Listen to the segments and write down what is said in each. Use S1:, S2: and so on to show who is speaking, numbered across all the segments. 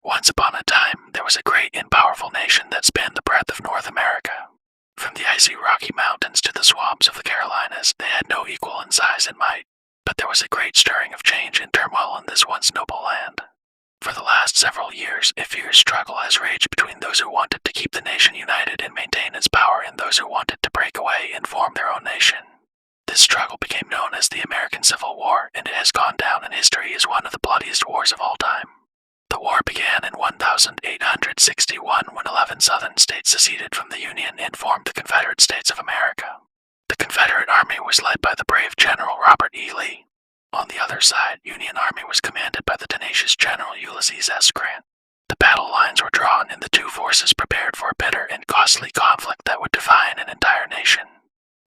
S1: Once upon a time, there was a great and powerful nation that spanned the breadth of North America. From the icy Rocky Mountains to the swamps of the Carolinas, they had no equal in size and might. But there was a great stirring of change and turmoil in this once noble land. For the last several years, a fierce struggle has raged between those who wanted to keep the nation united and maintain its power and those who wanted to break away and form their own nation. This struggle became known as the American Civil War, and it has gone down in history as one of the bloodiest wars of all time. The war began in 1861 when 11 southern states seceded from the Union and formed the Confederate States of America. The Confederate Army was led by the brave General Robert E. Lee. On the other side, Union Army was commanded by the tenacious General Ulysses S. Grant. The battle lines were drawn and the two forces prepared for a bitter and costly conflict that would define an entire nation.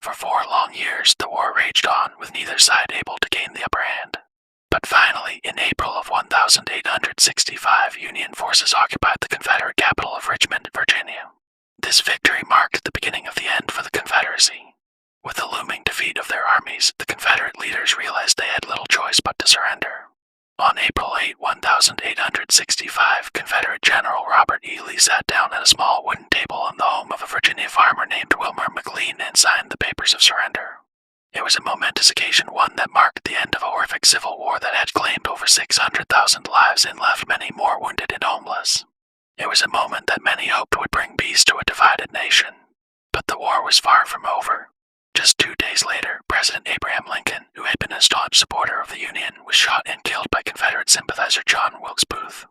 S1: For 4 long years, the war raged on, with neither side able to gain the upper hand. But finally, in April of 1865, Union forces occupied the Confederate capital of Richmond, Virginia. This victory marked the beginning of the end for the Confederacy. With the looming defeat of their armies, the Confederate leaders realized they had little choice but to surrender. On April 8, 1865, Confederate General Robert E. Lee sat down at a small wooden table in the home of a Virginia farmer named Wilmer McLean and signed the papers of surrender. It was a momentous occasion, one that marked the end of a horrific civil war that had claimed over 600,000 lives and left many more wounded and homeless. It was a moment that many hoped would bring peace to a divided nation. But the war was far from over. Just 2 days later, President Abraham Lincoln, who had been a staunch supporter of the Union, was shot and killed by Confederate sympathizer John Wilkes Booth.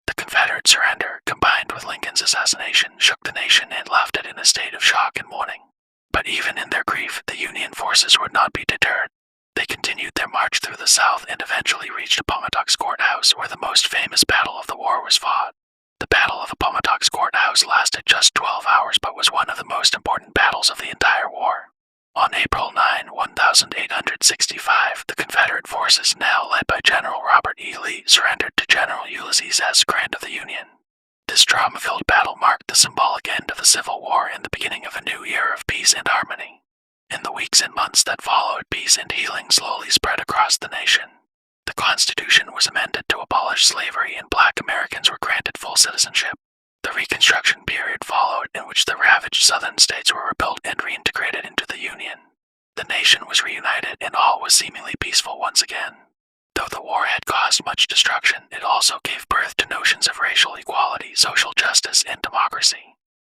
S1: The Confederate surrender, combined with Lincoln's assassination, shook the nation and left it in a state of shock and mourning. But even in their grief, the Union forces would not be deterred. They continued their march through the South and eventually reached Appomattox Courthouse, where the most famous battle of the war was fought. The Battle of Appomattox Courthouse lasted just 12 hours but was one of the most important battles of the entire war. On April 9, 1865, the Confederate forces, now led by General Robert E. Lee, surrendered to General Ulysses S. Grant of the Union. This drama-filled battle marked the symbolic end of the Civil War and the beginning of a new era of peace and harmony. In the weeks and months that followed, peace and healing slowly spread across the nation. The Constitution was amended to abolish slavery and Black Americans were granted full citizenship. The Reconstruction period followed, in which the ravaged southern states were rebuilt and reintegrated into the Union. The nation was reunited and all was seemingly peaceful once again. Though the war had caused much destruction, it also gave birth to notions of racial equality, social justice, and democracy.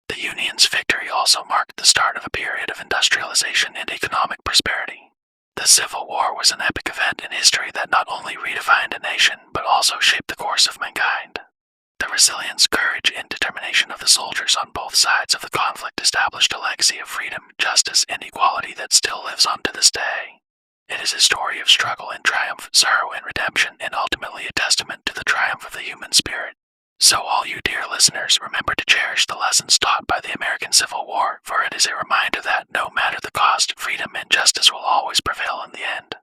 S1: The Union's victory also marked the start of a period of industrialization and economic prosperity. The Civil War was an epic event in history that not only redefined a nation, but also shaped the course of mankind. The resilience, courage, and determination of the soldiers on both sides of the conflict established a legacy of freedom, justice, and equality that still lives on to this day. It is a story of struggle and triumph, sorrow and redemption, and ultimately a testament to the triumph of the human spirit. So all you dear listeners, remember to cherish the lessons taught by the American Civil War, for it is a reminder that, no matter the cost, freedom and justice will always prevail in the end.